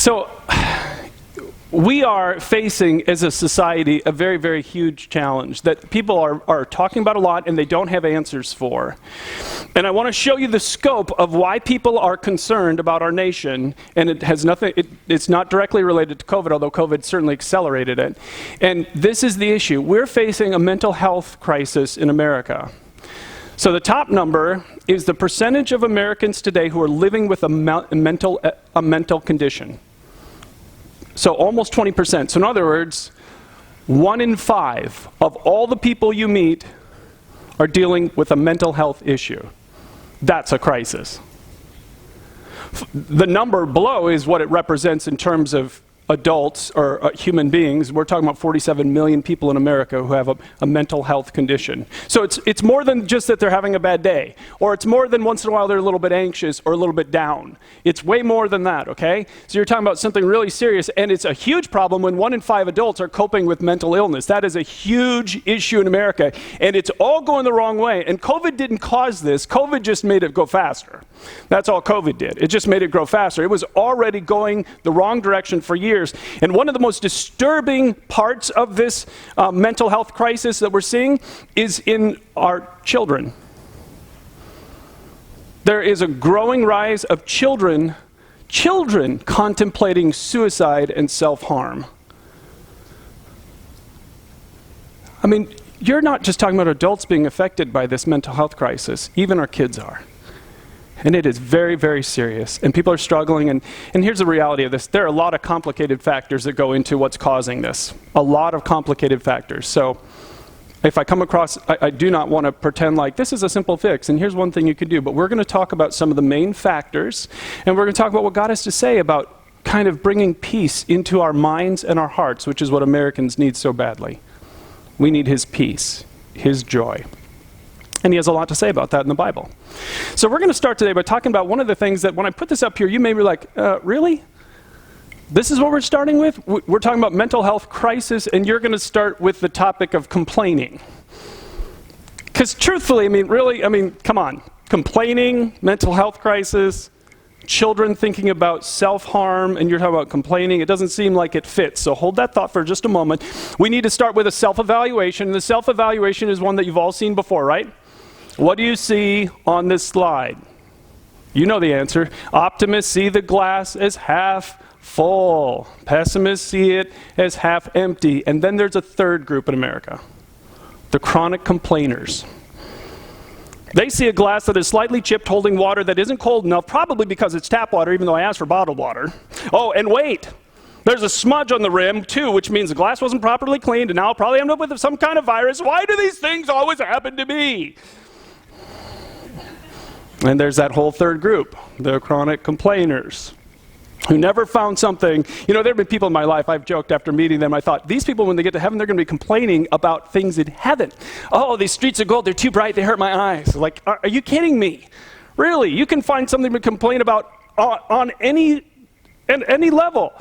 So we are facing, as a society, a very, very huge challenge that people are talking about a lot and they don't have answers for. And I want to show you the scope of why people are concerned about our nation, and it has nothing, it's not directly related to COVID, although COVID certainly accelerated it. And this is the issue. We're facing a mental health crisis in America. So the top number is the percentage of Americans today who are living with a mental condition. So almost 20%. So in other words, 1 in 5 of all the people you meet are dealing with a mental health issue. That's a crisis. The number below is what it represents in terms of adults or human beings. We're talking about 47 million people in America who have a mental health condition. So it's more than just that they're having a bad day, or it's more than once in a while they're a little bit anxious or a little bit down. It's way more than that, okay? So you're talking about something really serious, and it's a huge problem when 1 in 5 adults are coping with mental illness. That is a huge issue in America, and it's all going the wrong way. And COVID didn't cause this. COVID just made it go faster. That's all COVID did. It just made it grow faster. It was already going the wrong direction for years. And one of the most disturbing parts of this mental health crisis that we're seeing is in our children. There is a growing rise of children contemplating suicide and self-harm. I mean, you're not just talking about adults being affected by this mental health crisis. Even our kids are. And it is very, very serious. And people are struggling. And here's the reality of this. There are a lot of complicated factors that go into what's causing this. A lot of complicated factors. So if I come across, I do not want to pretend like this is a simple fix. And here's one thing you can do. But we're going to talk about some of the main factors. And we're going to talk about what God has to say about kind of bringing peace into our minds and our hearts, which is what Americans need so badly. We need His peace, His joy. And He has a lot to say about that in the Bible. So we're going to start today by talking about one of the things that when I put this up here, you may be like, really? This is what we're starting with? We're talking about mental health crisis, and you're going to start with the topic of complaining. Because truthfully, come on. Complaining, mental health crisis, children thinking about self-harm, and you're talking about complaining. It doesn't seem like it fits. So hold that thought for just a moment. We need to start with a self-evaluation. The self-evaluation is one that you've all seen before, right? What do you see on this slide? You know the answer. Optimists see the glass as half full. Pessimists see it as half empty. And then there's a third group in America, the chronic complainers. They see a glass that is slightly chipped holding water that isn't cold enough, probably because it's tap water, even though I asked for bottled water. Oh, and wait, there's a smudge on the rim, too, which means the glass wasn't properly cleaned, and now I'll probably end up with some kind of virus. Why do these things always happen to me? And there's that whole third group, the chronic complainers, who never found something. You know, there have been people in my life, I've joked after meeting them, I thought, these people, when they get to heaven, they're going to be complaining about things in heaven. Oh, these streets of gold, they're too bright, they hurt my eyes. Like, are you kidding me? Really, you can find something to complain about on any level.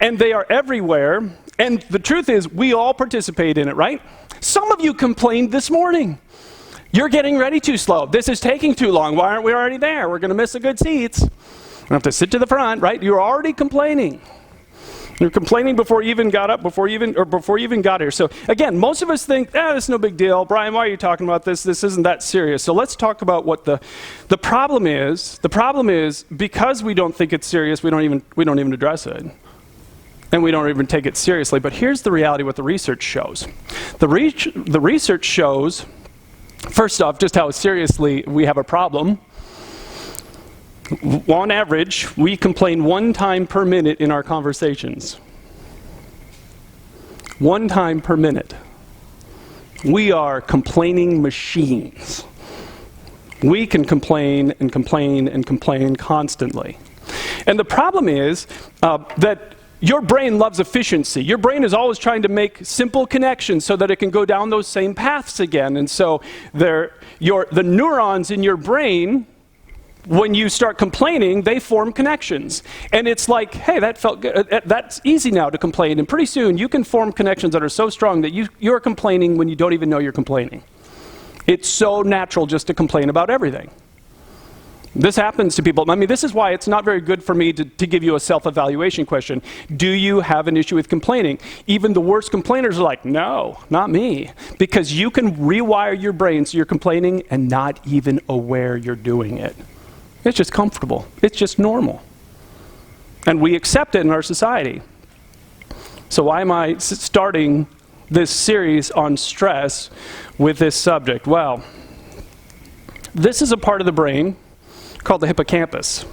And they are everywhere. And the truth is, we all participate in it, right? Some of you complained this morning. You're getting ready too slow. This is taking too long. Why aren't we already there? We're going to miss the good seats. We have to sit to the front, right? You're already complaining. You're complaining before you even got up, before you even got here. So again, most of us think, this is no big deal. Brian, why are you talking about this? This isn't that serious. So let's talk about what the problem is. The problem is because we don't think it's serious, we don't even address it. And we don't even take it seriously. But here's the reality, what the research shows. The research shows, first off, just how seriously we have a problem. On average, we complain 1 time per minute in our conversations. 1 time per minute. We are complaining machines. We can complain and complain and complain constantly. And the problem is that your brain loves efficiency. Your brain is always trying to make simple connections so that it can go down those same paths again. And so the neurons in your brain, when you start complaining, they form connections. And it's like, hey, that felt good. That's easy now to complain. And pretty soon you can form connections that are so strong that you're complaining when you don't even know you're complaining. It's so natural just to complain about everything. This happens to people. I mean, this is why it's not very good for me to give you a self-evaluation question. Do you have an issue with complaining? Even the worst complainers are like, no, not me. Because you can rewire your brain so you're complaining and not even aware you're doing it. It's just comfortable. It's just normal. And we accept it in our society. So why am I starting this series on stress with this subject? Well, this is a part of the brain called the hippocampus.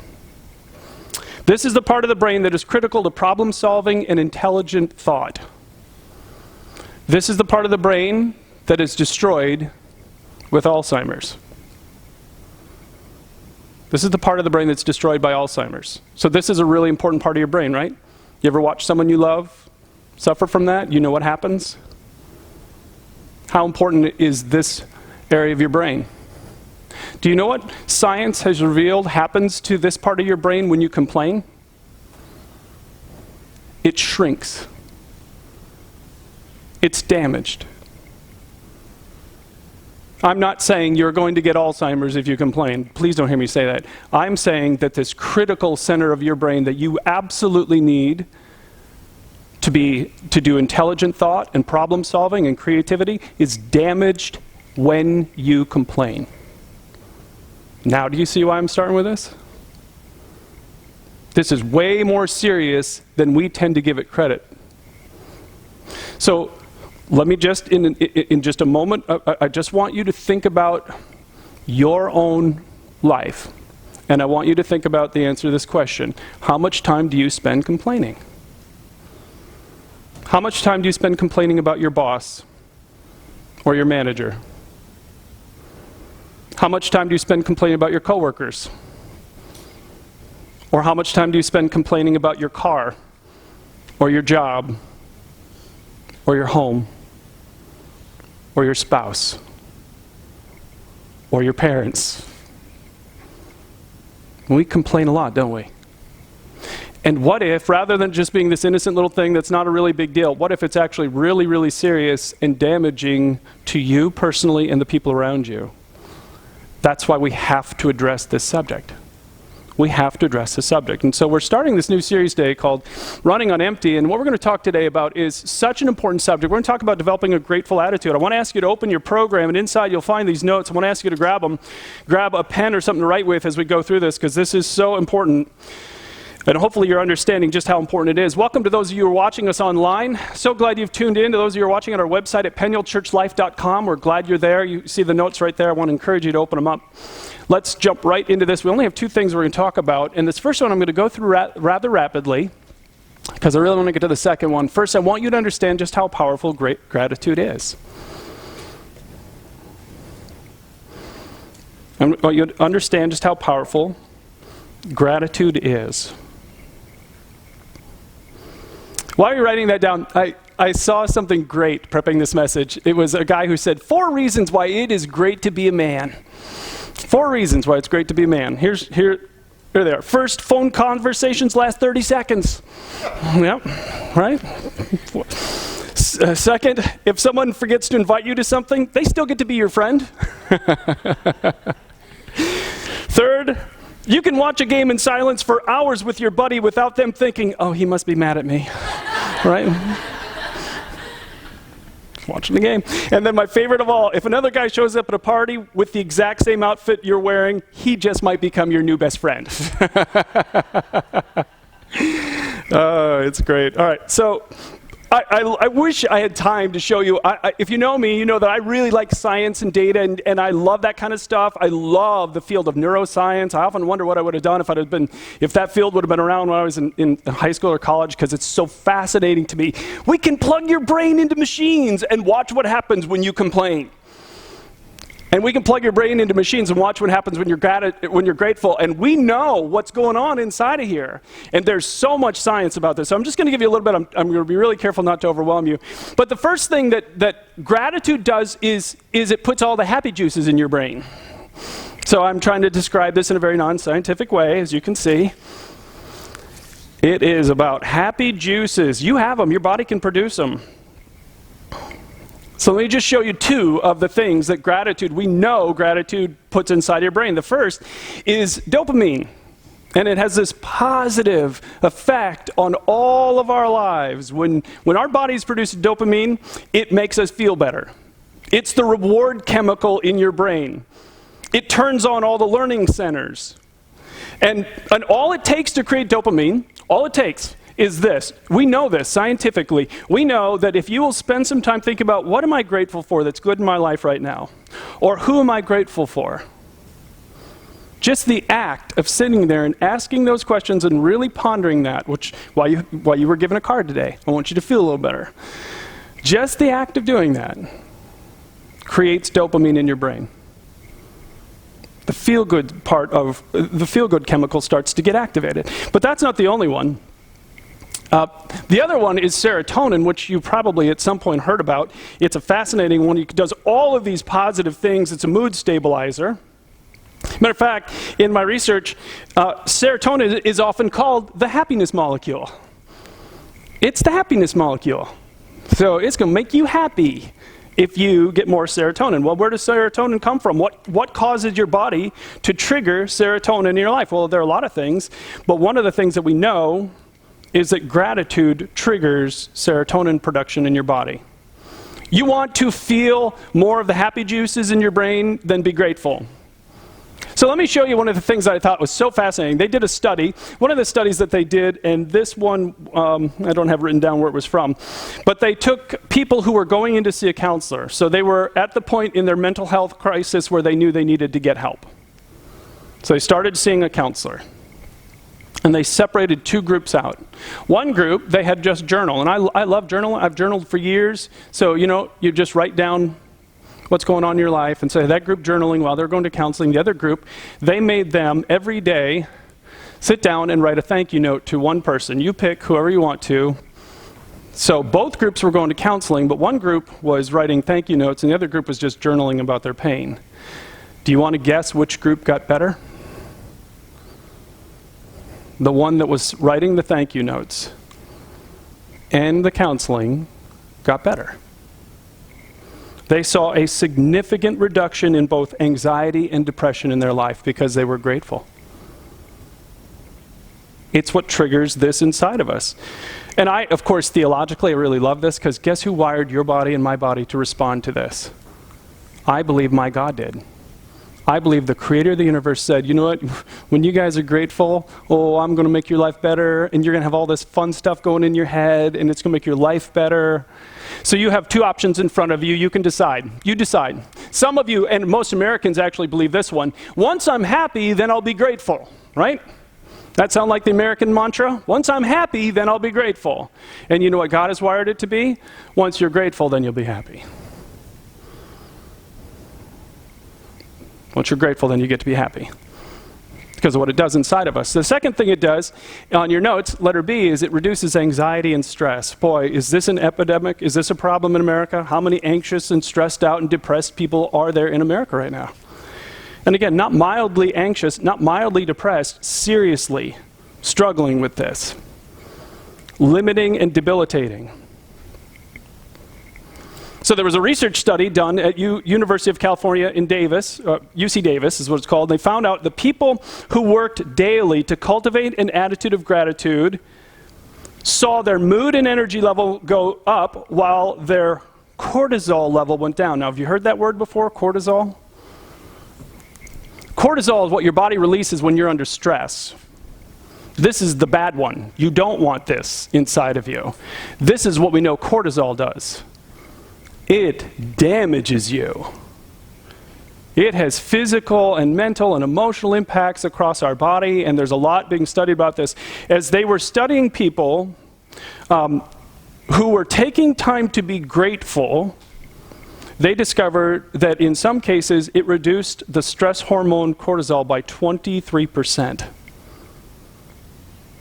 This is the part of the brain that is critical to problem solving and intelligent thought. This is the part of the brain that is destroyed with Alzheimer's. This is the part of the brain that's destroyed by Alzheimer's. So this is a really important part of your brain, right? You ever watch someone you love suffer from that? You know what happens? How important is this area of your brain? Do you know what science has revealed happens to this part of your brain when you complain? It shrinks. It's damaged. I'm not saying you're going to get Alzheimer's if you complain. Please don't hear me say that. I'm saying that this critical center of your brain that you absolutely need to do intelligent thought and problem solving and creativity is damaged when you complain. Now, do you see why I'm starting with this? This is way more serious than we tend to give it credit. So, let me just, in just a moment, I just want you to think about your own life. And I want you to think about the answer to this question. How much time do you spend complaining? How much time do you spend complaining about your boss or your manager? How much time do you spend complaining about your coworkers? Or how much time do you spend complaining about your car, or your job, or your home, or your spouse, or your parents? We complain a lot, don't we? And what if, rather than just being this innocent little thing that's not a really big deal, what if it's actually really, really serious and damaging to you personally and the people around you? That's why we have to address this subject. We have to address this subject. And so we're starting this new series today called Running on Empty. And what we're going to talk today about is such an important subject. We're going to talk about developing a grateful attitude. I want to ask you to open your program, and inside you'll find these notes. I want to ask you to grab them, grab a pen or something to write with as we go through this, because this is so important. And hopefully you're understanding just how important it is. Welcome to those of you who are watching us online. So glad you've tuned in. To those of you who are watching on our website at penuelchurchlife.com, we're glad you're there. You see the notes right there. I want to encourage you to open them up. Let's jump right into this. We only have two things we're going to talk about. And this first one I'm going to go through rather rapidly, because I really want to get to the second one. First, I want you to understand just how powerful gratitude is. I want you to understand just how powerful gratitude is. While you're writing that down, I saw something great prepping this message. It was a guy who said, 4 reasons why it is great to be a man. 4 reasons why it's great to be a man. Here they are. First, phone conversations last 30 seconds. Yep, right? Second, if someone forgets to invite you to something, they still get to be your friend. Third, you can watch a game in silence for hours with your buddy without them thinking, oh, he must be mad at me, right? Watching the game. And then my favorite of all, if another guy shows up at a party with the exact same outfit you're wearing, he just might become your new best friend. Oh, it's great. All right, so I wish I had time to show you. If you know me, you know that I really like science and data, and I love that kind of stuff. I love the field of neuroscience. I often wonder what I would have done if that field would have been around when I was in high school or college, because it's so fascinating to me. We can plug your brain into machines and watch what happens when you complain. And we can plug your brain into machines and watch what happens when you're grateful. And we know what's going on inside of here. And there's so much science about this. So I'm just going to give you a little bit. I'm going to be really careful not to overwhelm you. But the first thing that gratitude does is it puts all the happy juices in your brain. So I'm trying to describe this in a very non-scientific way, as you can see. It is about happy juices. You have them. Your body can produce them. So let me just show you two of the things that we know gratitude puts inside your brain. The first is dopamine. And it has this positive effect on all of our lives. When our bodies produce dopamine, it makes us feel better. It's the reward chemical in your brain. It turns on all the learning centers. And all it takes to create dopamine, all it takes is this. We know this scientifically. We know that if you will spend some time thinking about what am I grateful for that's good in my life right now? Or who am I grateful for? Just the act of sitting there and asking those questions and really pondering that, which while you were given a card today, I want you to feel a little better. Just the act of doing that creates dopamine in your brain. The feel-good part of the feel-good chemical starts to get activated. But that's not the only one. The other one is serotonin, which you probably at some point heard about. It's a fascinating one. It does all of these positive things. It's a mood stabilizer. Matter of fact, in my research, serotonin is often called the happiness molecule. It's the happiness molecule. So it's going to make you happy if you get more serotonin. Well, where does serotonin come from? What causes your body to trigger serotonin in your life? Well, there are a lot of things, but one of the things that we know is that gratitude triggers serotonin production in your body. You want to feel more of the happy juices in your brain, then be grateful. So let me show you one of the things that I thought was so fascinating. They did a study, one of the studies that they did, and this one, I don't have written down where it was from, but they took people who were going in to see a counselor. So they were at the point in their mental health crisis where they knew they needed to get help. So they started seeing a counselor. And they separated two groups out. One group, they had just journal. And I love journaling. I've journaled for years. So, you just write down what's going on in your life. And so that group journaling while they're going to counseling. The other group, they made them every day sit down and write a thank you note to one person. You pick whoever you want to. So both groups were going to counseling, but one group was writing thank you notes and the other group was just journaling about their pain. Do you want to guess which group got better? The one that was writing the thank you notes and the counseling got better. They saw a significant reduction in both anxiety and depression in their life because they were grateful. It's what triggers this inside of us. And I, of course, theologically, I really love this because guess who wired your body and my body to respond to this? I believe my God did. I believe the creator of the universe said, you know what, when you guys are grateful, I'm going to make your life better, and you're going to have all this fun stuff going in your head, and it's going to make your life better. So you have two options in front of you. You can decide. You decide. Some of you, and most Americans actually believe this one, once I'm happy, then I'll be grateful, right? That sound like the American mantra? Once I'm happy, then I'll be grateful. And you know what God has wired it to be? Once you're grateful, then you'll be happy. Once you're grateful, then you get to be happy because of what it does inside of us. The second thing it does, on your notes, letter B, is it reduces anxiety and stress. Boy, is this an epidemic? Is this a problem in America? How many anxious and stressed out and depressed people are there in America right now? And again, not mildly anxious, not mildly depressed, seriously struggling with this. Limiting and debilitating. So there was a research study done at University of California in Davis, UC Davis is what it's called. They found out the people who worked daily to cultivate an attitude of gratitude saw their mood and energy level go up while their cortisol level went down. Now, have you heard that word before, cortisol? Cortisol is what your body releases when you're under stress. This is the bad one. You don't want this inside of you. This is what we know cortisol does. It damages you. It has physical and mental and emotional impacts across our body, and there's a lot being studied about this. As they were studying people who were taking time to be grateful, they discovered that in some cases it reduced the stress hormone cortisol by 23%.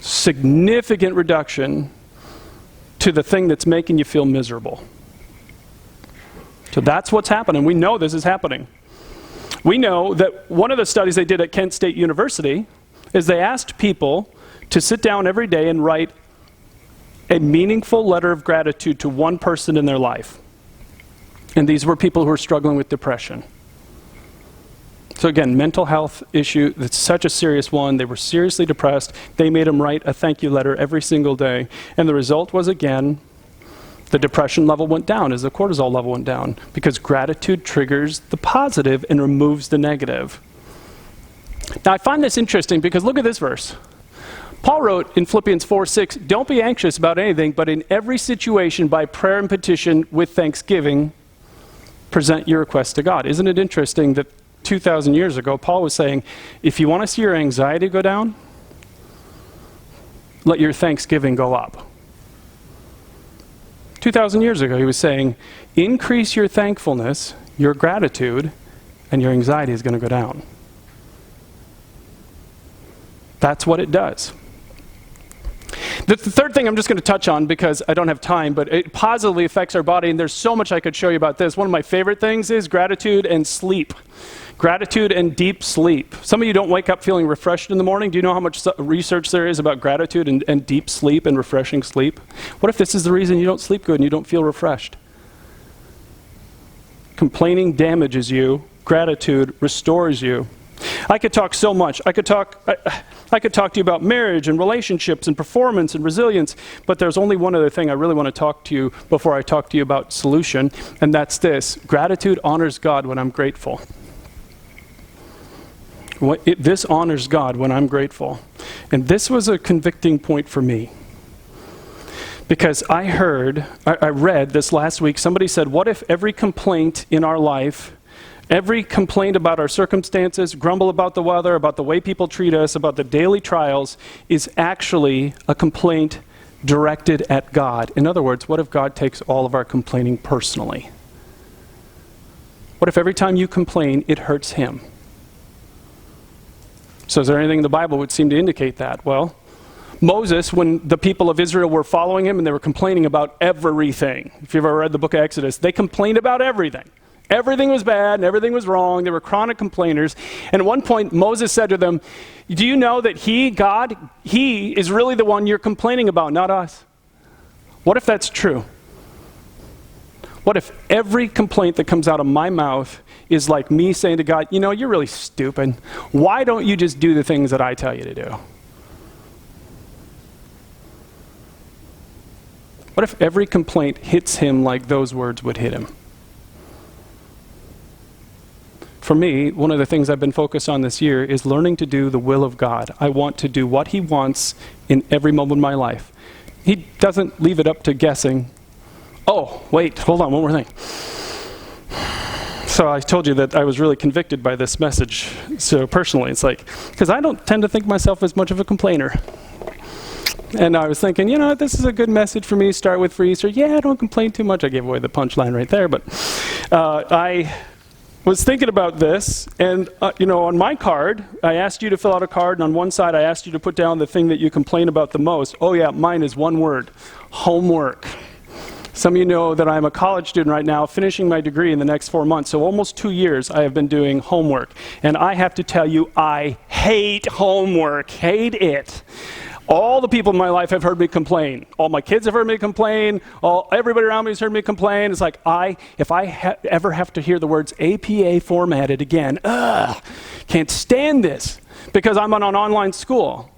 Significant reduction to the thing that's making you feel miserable. So that's what's happening. We know this is happening. We know that one of the studies they did at Kent State University is they asked people to sit down every day and write a meaningful letter of gratitude to one person in their life. And these were people who were struggling with depression. So again, mental health issue, that's such a serious one. They were seriously depressed. They made them write a thank you letter every single day. And the result was, again, the depression level went down as the cortisol level went down, because gratitude triggers the positive and removes the negative. Now I find this interesting because look at this verse. Paul wrote in Philippians 4:6, don't be anxious about anything, but in every situation by prayer and petition with thanksgiving, present your requests to God. Isn't it interesting that 2,000 years ago, Paul was saying, if you want to see your anxiety go down, let your thanksgiving go up. 2,000 years ago, he was saying, increase your thankfulness, your gratitude, and your anxiety is going to go down. That's what it does. The third thing I'm just going to touch on because I don't have time, but it positively affects our body, and there's so much I could show you about this. One of my favorite things is gratitude and sleep. Gratitude and deep sleep. Some of you don't wake up feeling refreshed in the morning. Do you know how much research there is about gratitude and deep sleep and refreshing sleep? What if this is the reason you don't sleep good and you don't feel refreshed? Complaining damages you. Gratitude restores you. I could talk so much. I could talk to you about marriage and relationships and performance and resilience, but there's only one other thing I really want to talk to you before I talk to you about solution, and that's this. Gratitude honors God when I'm grateful. This honors God when I'm grateful. And this was a convicting point for me. Because I read this last week, somebody said, what if every complaint in our life, every complaint about our circumstances, grumble about the weather, about the way people treat us, about the daily trials, is actually a complaint directed at God? In other words, what if God takes all of our complaining personally? What if every time you complain, it hurts him? So is there anything in the Bible would seem to indicate that? Well, Moses, when the people of Israel were following him and they were complaining about everything, if you've ever read the book of Exodus, they complained about everything. Everything was bad and everything was wrong. They were chronic complainers. And at one point, Moses said to them, do you know that God, he is really the one you're complaining about, not us? What if that's true? What if every complaint that comes out of my mouth is like me saying to God, you know, you're really stupid. Why don't you just do the things that I tell you to do? What if every complaint hits him like those words would hit him? For me, one of the things I've been focused on this year is learning to do the will of God. I want to do what he wants in every moment of my life. He doesn't leave it up to guessing. Oh, wait, hold on, one more thing. So I told you that I was really convicted by this message. So personally, it's like, because I don't tend to think myself as much of a complainer. And I was thinking, you know, this is a good message for me, start with for Easter. Yeah, don't complain too much. I gave away the punchline right there, but I was thinking about this, and you know, on my card, I asked you to fill out a card, and on one side I asked you to put down the thing that you complain about the most. Oh yeah, mine is one word: homework. Some of you know that I'm a college student right now, finishing my degree in the next 4 months, so almost 2 years I have been doing homework. And I have to tell you, I hate homework, hate it. All the people in my life have heard me complain. All my kids have heard me complain. Everybody around me has heard me complain. It's like, if I ever have to hear the words APA formatted again, can't stand this, because I'm on an online school.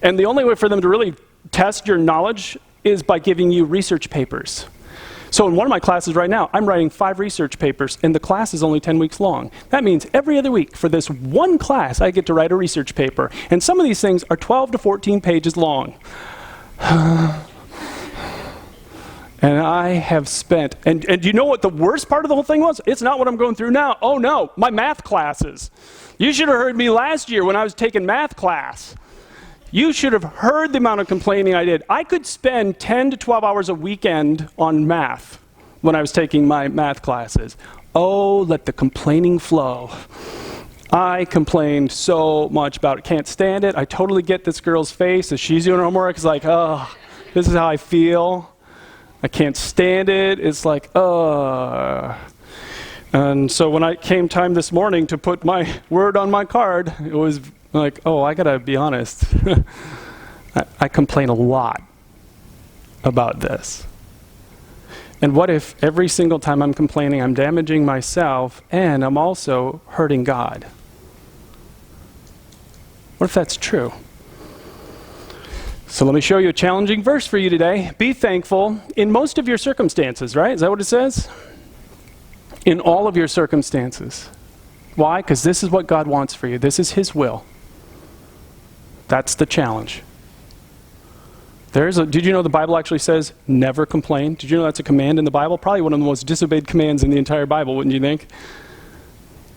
And the only way for them to really test your knowledge is by giving you research papers. So in one of my classes right now, I'm writing 5 research papers, and the class is only 10 weeks long. That means every other week for this one class, I get to write a research paper. And some of these things are 12 to 14 pages long. And I have spent, and do you know what the worst part of the whole thing was? It's not what I'm going through now. Oh no, my math classes. You should have heard me last year when I was taking math class. You should have heard the amount of complaining I did. I could spend 10 to 12 hours a weekend on math when I was taking my math classes. Oh, let the complaining flow. I complained so much about it. Can't stand it. I totally get this girl's face as she's doing her homework. It's like, oh, this is how I feel. I can't stand it. It's like, oh. And so when it came time this morning to put my word on my card, it was like, oh, I gotta be honest. I complain a lot about this. And what if every single time I'm complaining, I'm damaging myself and I'm also hurting God? What if that's true? So let me show you a challenging verse for you today. Be thankful in most of your circumstances, right? Is that what it says? In all of your circumstances. Why? Because this is what God wants for you. This is His will. That's the challenge. Did you know the Bible actually says never complain? Did you know that's a command in the Bible? Probably one of the most disobeyed commands in the entire Bible, wouldn't you think?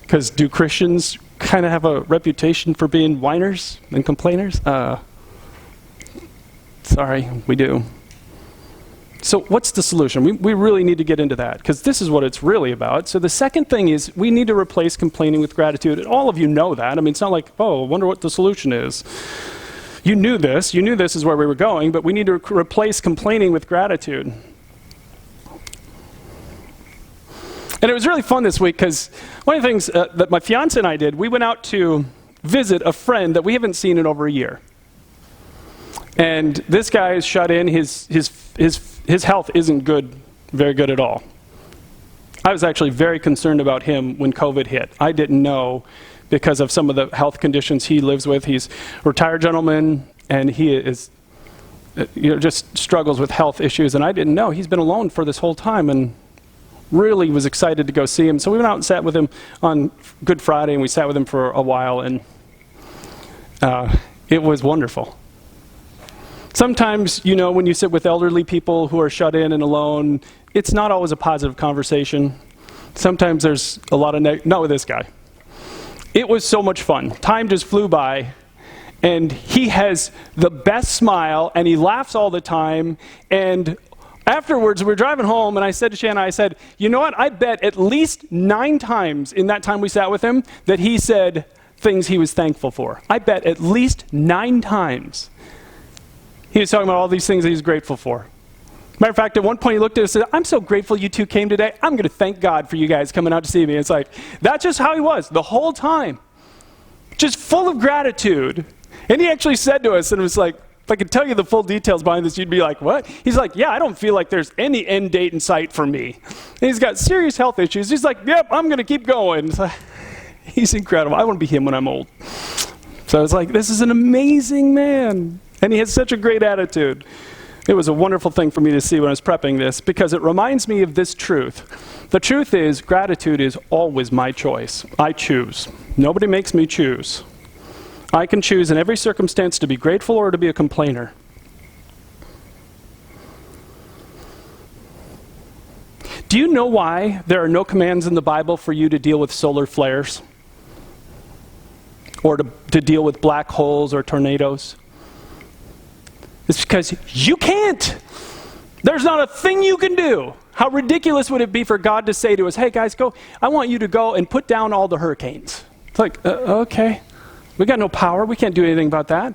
Because do Christians kind of have a reputation for being whiners and complainers? Sorry, we do. So what's the solution? We really need to get into that, because this is what it's really about. So the second thing is we need to replace complaining with gratitude. And all of you know that. I mean, it's not like, oh, I wonder what the solution is. You knew this. You knew this is where we were going, but we need to replace complaining with gratitude. And it was really fun this week, because one of the things that my fiance and I did, we went out to visit a friend that we haven't seen in over a year. And this guy is shut in. His health isn't good, very good at all. I was actually very concerned about him when COVID hit. I didn't know because of some of the health conditions he lives with. He's a retired gentleman, and he is, just struggles with health issues. And I didn't know. He's been alone for this whole time, and really was excited to go see him. So we went out and sat with him on Good Friday, and we sat with him for a while, and it was wonderful. Sometimes, when you sit with elderly people who are shut in and alone, it's not always a positive conversation. Sometimes there's a lot of not with this guy. It was so much fun. Time just flew by, and he has the best smile, and he laughs all the time. And afterwards, we were driving home, and I said to Shanna, you know what? I bet at least 9 times in that time we sat with him that he said things he was thankful for. I bet at least 9 times. He was talking about all these things that he's grateful for. Matter of fact, at one point he looked at us and said, I'm so grateful you two came today. I'm going to thank God for you guys coming out to see me. It's like, that's just how he was the whole time. Just full of gratitude. And he actually said to us, and it was like, if I could tell you the full details behind this, you'd be like, what? He's like, yeah, I don't feel like there's any end date in sight for me. And he's got serious health issues. He's like, yep, I'm going to keep going. Like, he's incredible. I want to be him when I'm old. So it's like, this is an amazing man. And he has such a great attitude. It was a wonderful thing for me to see when I was prepping this, because it reminds me of this truth. The truth is, gratitude is always my choice. I choose. Nobody makes me choose. I can choose in every circumstance to be grateful or to be a complainer. Do you know why there are no commands in the Bible for you to deal with solar flares? Or to deal with black holes or tornadoes? It's because you can't. There's not a thing you can do. How ridiculous would it be for God to say to us, hey guys, I want you to go and put down all the hurricanes. It's like, okay. We got no power. We can't do anything about that.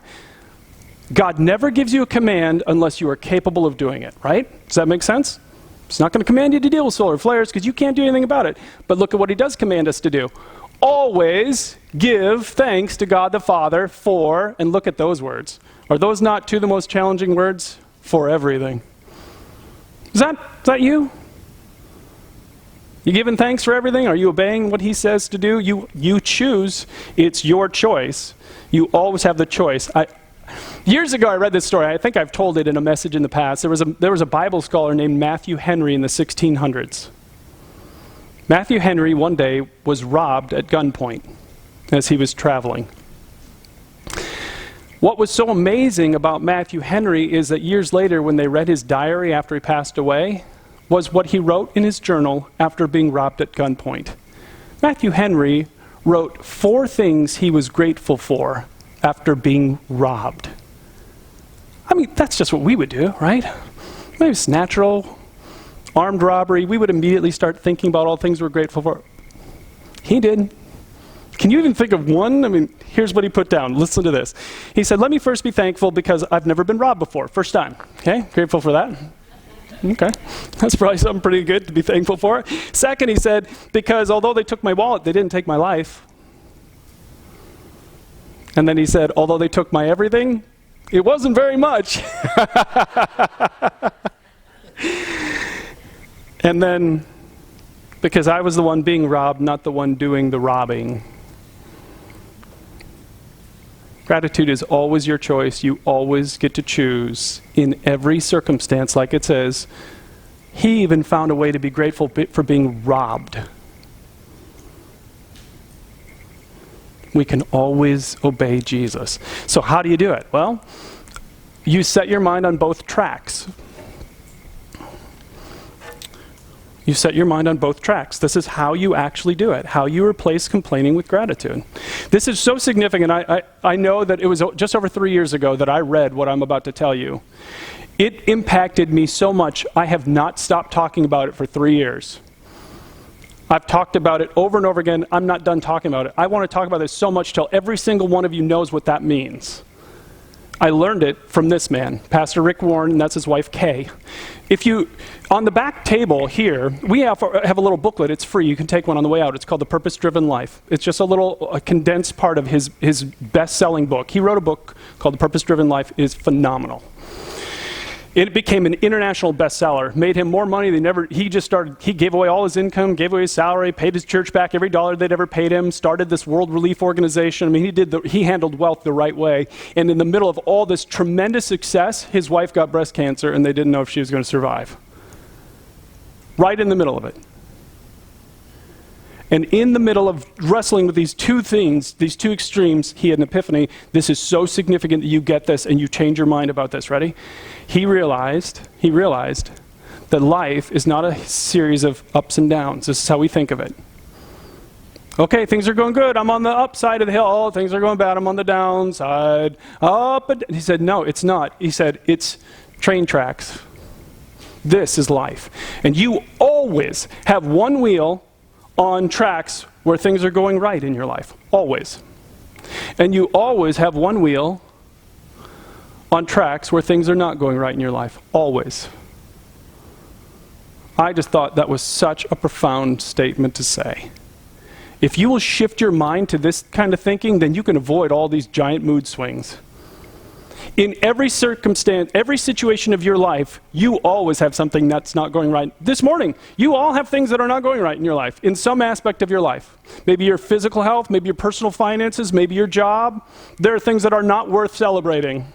God never gives you a command unless you are capable of doing it, right? Does that make sense? He's not going to command you to deal with solar flares because you can't do anything about it. But look at what he does command us to do. Always give thanks to God the Father for, and look at those words. Are those not two of the most challenging words? For everything. Is that you? You giving thanks for everything? Are you obeying what he says to do? You choose. It's your choice. You always have the choice. Years ago, I read this story. I think I've told it in a message in the past. There was a Bible scholar named Matthew Henry in the 1600s. Matthew Henry one day was robbed at gunpoint as he was traveling. What was so amazing about Matthew Henry is that years later, when they read his diary after he passed away, was what he wrote in his journal after being robbed at gunpoint. Matthew Henry wrote 4 things he was grateful for after being robbed. I mean, that's just what we would do, right? Maybe it's natural. Armed robbery, we would immediately start thinking about all things we're grateful for. He did. Can you even think of one? I mean, here's what he put down. Listen to this. He said, let me first be thankful because I've never been robbed before. First time. Okay, grateful for that. Okay, that's probably something pretty good to be thankful for. Second, he said, because although they took my wallet, they didn't take my life. And then he said, although they took my everything, it wasn't very much. And then, because I was the one being robbed, not the one doing the robbing. Gratitude is always your choice. You always get to choose in every circumstance, like it says. He even found a way to be grateful for being robbed. We can always obey Jesus. So how do you do it? Well, you set your mind on both tracks. You set your mind on both tracks. This is how you actually do it, how you replace complaining with gratitude. This is so significant. I know that it was just over 3 years ago that I read what I'm about to tell you. It impacted me so much, I have not stopped talking about it for 3 years. I've talked about it over and over again. I'm not done talking about it. I want to talk about this so much till every single one of you knows what that means. I learned it from this man, Pastor Rick Warren, and that's his wife, Kay. On the back table here, we have a little booklet. It's free. You can take one on the way out. It's called The Purpose-Driven Life. It's just a condensed part of his best-selling book. He wrote a book called The Purpose-Driven Life. It is phenomenal. It became an international bestseller, made him more money than ever. He gave away all his income, gave away his salary, paid his church back every dollar they'd ever paid him, started this world relief organization. I mean, he handled wealth the right way. And in the middle of all this tremendous success, his wife got breast cancer and they didn't know if she was going to survive. Right in the middle of it. And in the middle of wrestling with these two things, these two extremes, he had an epiphany. This is so significant that you get this and you change your mind about this. Ready? He realized that life is not a series of ups and downs. This is how we think of it. Okay, things are going good. I'm on the upside of the hill. Oh, things are going bad. I'm on the downside. Up and he said, no, it's not. He said, it's train tracks. This is life. And you always have one wheel on tracks where things are going right in your life. Always. And you always have one wheel on tracks where things are not going right in your life. Always. I just thought that was such a profound statement to say. If you will shift your mind to this kind of thinking, then you can avoid all these giant mood swings. In every circumstance, every situation of your life, you always have something that's not going right. This morning, you all have things that are not going right in your life, in some aspect of your life. Maybe your physical health, maybe your personal finances, maybe your job. There are things that are not worth celebrating.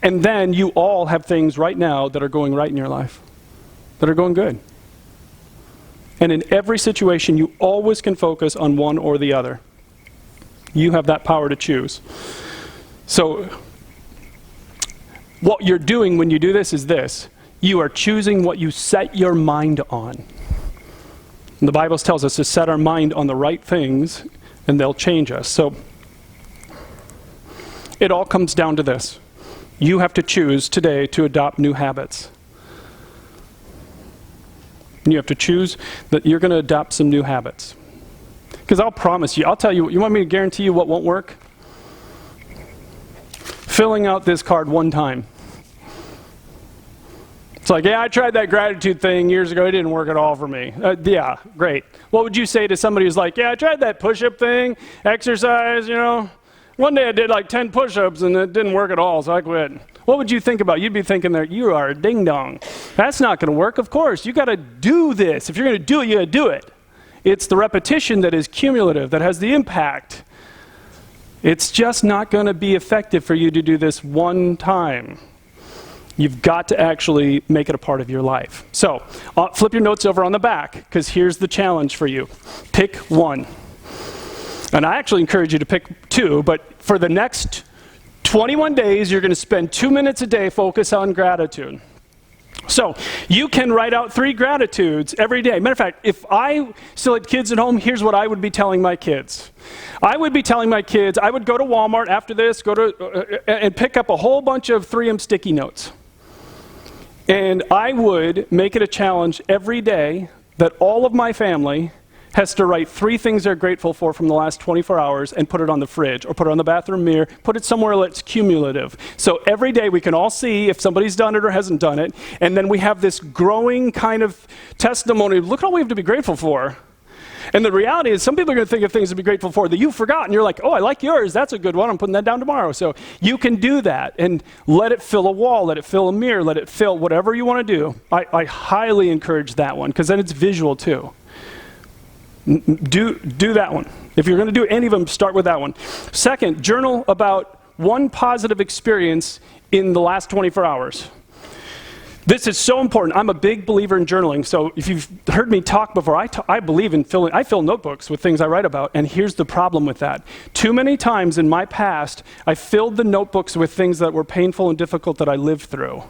And then you all have things right now that are going right in your life, that are going good. And in every situation, you always can focus on one or the other. You have that power to choose. So, what you're doing when you do this is this. You are choosing what you set your mind on. And the Bible tells us to set our mind on the right things, and they'll change us. So, it all comes down to this. You have to choose today to adopt new habits. And you have to choose that you're going to adopt some new habits. Because I'll promise you, I'll tell you, you want me to guarantee you what won't work? Filling out this card one time. It's like, yeah, I tried that gratitude thing years ago. It didn't work at all for me. Yeah, great. What would you say to somebody who's like, yeah, I tried that push-up thing, exercise, One day I did like 10 push-ups and it didn't work at all, so I quit. What would you think about? You'd be thinking that you are a ding-dong. That's not going to work. Of course, you got to do this. If you're going to do it, you got to do it. It's the repetition that is cumulative, that has the impact. It's just not going to be effective for you to do this one time. You've got to actually make it a part of your life. So, flip your notes over on the back, because here's the challenge for you. Pick one. And I actually encourage you to pick two, but for the next 21 days, you're going to spend 2 minutes a day focus on gratitude. So, you can write out 3 gratitudes every day. Matter of fact, if I still had kids at home, here's what I would be telling my kids. I would be telling my kids, I would go to Walmart after this, and pick up a whole bunch of 3M sticky notes. And I would make it a challenge every day that all of my family has to write 3 things they're grateful for from the last 24 hours and put it on the fridge or put it on the bathroom mirror, put it somewhere that's cumulative. So every day we can all see if somebody's done it or hasn't done it, and then we have this growing kind of testimony. Look at all we have to be grateful for. And the reality is some people are going to think of things to be grateful for that you forgot, and you're like, oh, I like yours. That's a good one. I'm putting that down tomorrow. So you can do that and let it fill a wall, let it fill a mirror, let it fill whatever you want to do. I highly encourage that one because then it's visual too. Do that one. If you're going to do any of them, start with that one. Second, journal about one positive experience in the last 24 hours. This is so important. I'm a big believer in journaling. So if you've heard me talk before, I believe in I fill notebooks with things I write about. And here's the problem with that. Too many times in my past, I filled the notebooks with things that were painful and difficult that I lived through.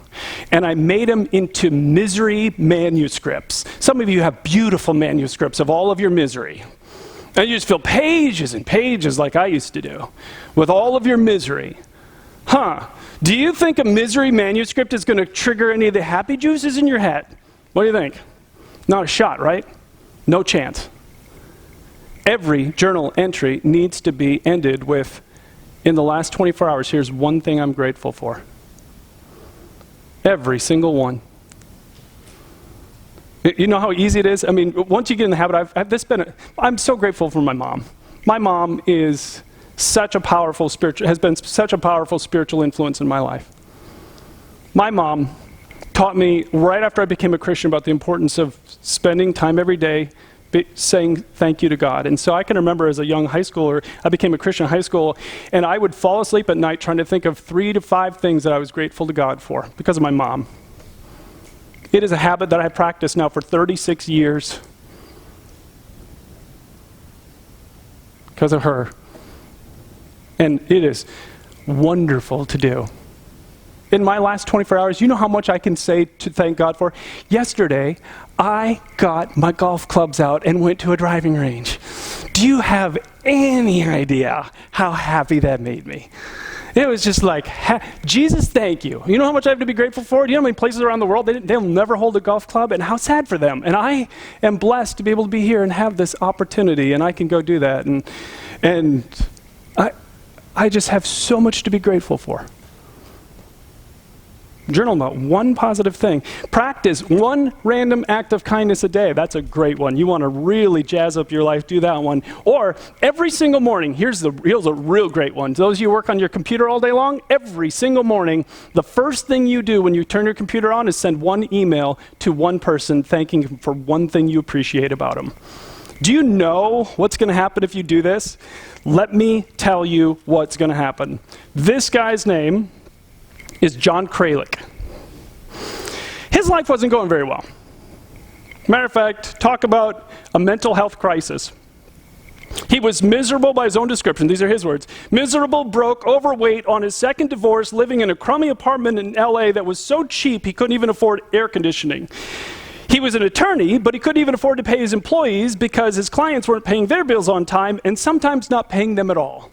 And I made them into misery manuscripts. Some of you have beautiful manuscripts of all of your misery. And you just fill pages and pages like I used to do with all of your misery. Do you think a misery manuscript is going to trigger any of the happy juices in your head? What do you think? Not a shot, right? No chance. Every journal entry needs to be ended with, in the last 24 hours, here's one thing I'm grateful for. Every single one. You know how easy it is? I mean, once you get in the habit, I'm so grateful for my mom. My mom is has been such a powerful spiritual influence in my life. My mom taught me right after I became a Christian about the importance of spending time every day saying thank you to God. And so I can remember as a young high schooler, I became a Christian in high school, and I would fall asleep at night trying to think of 3 to 5 things that I was grateful to God for because of my mom. It is a habit that I practice now for 36 years because of her. And it is wonderful to do. In my last 24 hours, you know how much I can say to thank God for? Yesterday, I got my golf clubs out and went to a driving range. Do you have any idea how happy that made me? It was just like, Jesus, thank you. You know how much I have to be grateful for? Do you know how many places around the world they'll never hold a golf club? And how sad for them. And I am blessed to be able to be here and have this opportunity, and I can go do that. And I just have so much to be grateful for. Journal about one positive thing. Practice one random act of kindness a day. That's a great one. You want to really jazz up your life, do that one. Or every single morning, here's a real great one. Those of you who work on your computer all day long, every single morning, the first thing you do when you turn your computer on is send one email to one person thanking them for one thing you appreciate about them. Do you know what's going to happen if you do this? Let me tell you what's going to happen. This guy's name is John Kralik. His life wasn't going very well. Matter of fact, talk about a mental health crisis. He was miserable by his own description. These are his words. Miserable, broke, overweight, on his second divorce, living in a crummy apartment in LA that was so cheap he couldn't even afford air conditioning. He was an attorney, but he couldn't even afford to pay his employees because his clients weren't paying their bills on time and sometimes not paying them at all.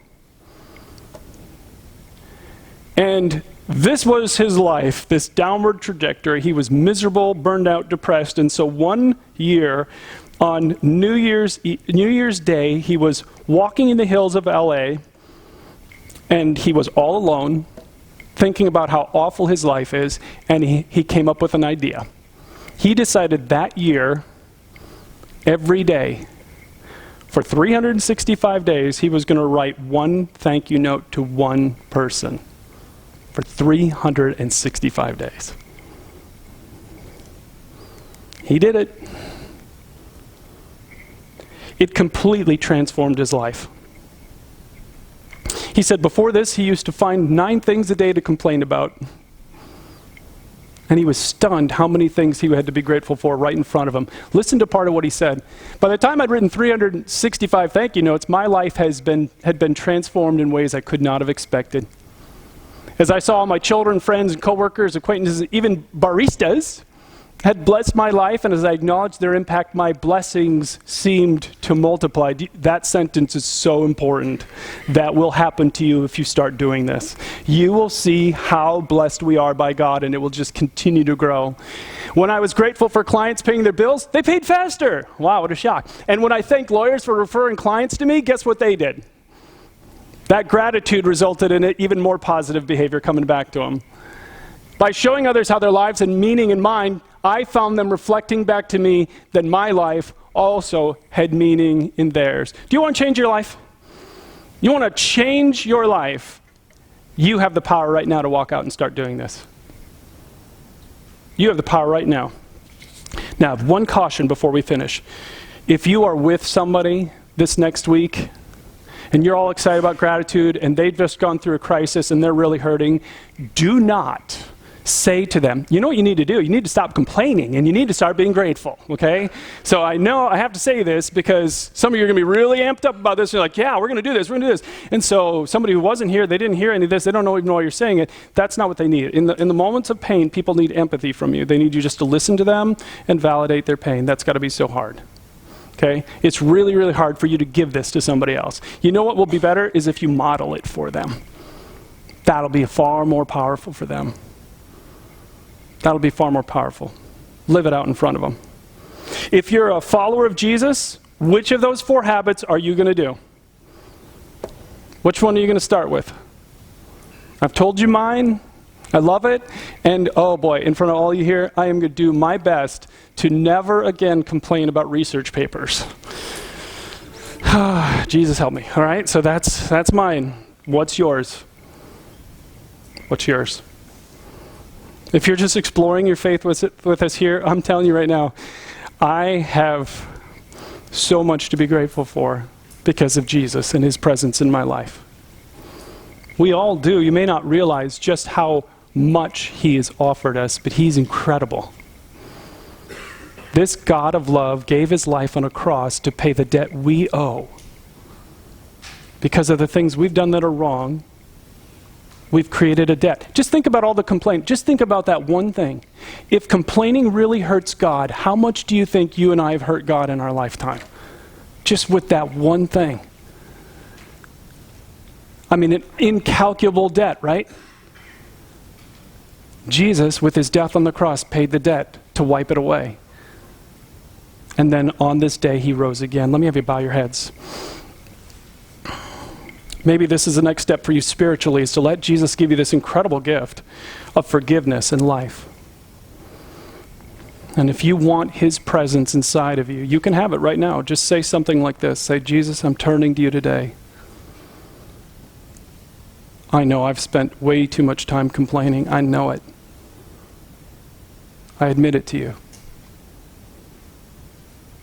And this was his life, this downward trajectory. He was miserable, burned out, depressed. And so one year on New Year's Day, he was walking in the hills of LA and he was all alone, thinking about how awful his life is, and he came up with an idea. He decided that year, every day, for 365 days, he was going to write one thank you note to one person for 365 days. He did it. It completely transformed his life. He said before this, he used to find 9 things a day to complain about. And he was stunned how many things he had to be grateful for right in front of him. Listen to part of what he said. By the time I'd written 365 thank you notes, my life had been transformed in ways I could not have expected. As I saw my children, friends, and coworkers, acquaintances, even baristas had blessed my life, and as I acknowledged their impact, my blessings seemed to multiply. That sentence is so important. That will happen to you if you start doing this. You will see how blessed we are by God, and it will just continue to grow. When I was grateful for clients paying their bills, they paid faster. Wow, what a shock. And when I thanked lawyers for referring clients to me, guess what they did? That gratitude resulted in even more positive behavior coming back to them. By showing others how their lives had meaning in mine, I found them reflecting back to me that my life also had meaning in theirs. Do you want to change your life? You want to change your life? You have the power right now to walk out and start doing this. You have the power right now. Now, one caution before we finish. If you are with somebody this next week, and you're all excited about gratitude, and they've just gone through a crisis and they're really hurting, do not say to them, you know what you need to do? You need to stop complaining and you need to start being grateful, okay? So I know I have to say this because some of you are going to be really amped up about this. You're like, yeah, we're going to do this, we're going to do this. And so somebody who wasn't here, they didn't hear any of this, they don't even know why you're saying it. That's not what they need. In the moments of pain, people need empathy from you. They need you just to listen to them and validate their pain. That's got to be so hard. Okay? It's really, really hard for you to give this to somebody else. You know what will be better is if you model it for them. That'll be far more powerful for them. That'll be far more powerful. Live it out in front of them. If you're a follower of Jesus, which of those 4 habits are you going to do? Which one are you going to start with? I've told you mine. I love it. And oh boy, in front of all you here, I am going to do my best to never again complain about research papers. Jesus help me. All right, so that's mine. What's yours? What's yours? If you're just exploring your faith with us here, I'm telling you right now, I have so much to be grateful for because of Jesus and his presence in my life. We all do. You may not realize just how much he has offered us, but he's incredible. This God of love gave his life on a cross to pay the debt we owe. Because of the things we've done that are wrong, we've created a debt. Just think about all the complaint. Just think about that one thing. If complaining really hurts God, how much do you think you and I have hurt God in our lifetime? Just with that one thing. I mean, an incalculable debt, right? Jesus, with his death on the cross, paid the debt to wipe it away. And then on this day, he rose again. Let me have you bow your heads. Maybe this is the next step for you spiritually, is to let Jesus give you this incredible gift of forgiveness and life. And if you want his presence inside of you, you can have it right now. Just say something like this. Say, Jesus, I'm turning to you today. I know I've spent way too much time complaining. I know it. I admit it to you.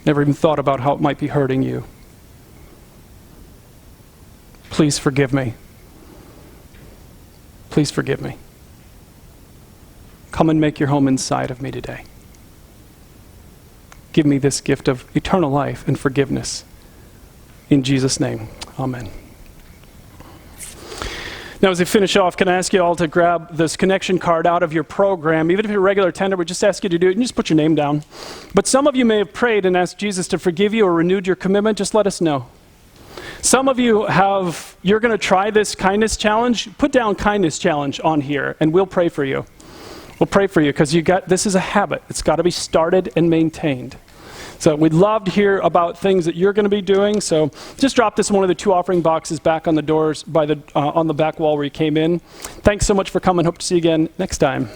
Never even thought about how it might be hurting you. Please forgive me. Please forgive me. Come and make your home inside of me today. Give me this gift of eternal life and forgiveness. In Jesus' name, amen. Now, as we finish off, can I ask you all to grab this connection card out of your program? Even if you're a regular attender, we just ask you to do it and just put your name down. But some of you may have prayed and asked Jesus to forgive you or renewed your commitment. Just let us know. Some of you you're going to try this kindness challenge. Put down kindness challenge on here and we'll pray for you. We'll pray for you because this is a habit. It's got to be started and maintained. So we'd love to hear about things that you're going to be doing. So just drop this in one of the 2 offering boxes back on the doors on the back wall where you came in. Thanks so much for coming. Hope to see you again next time.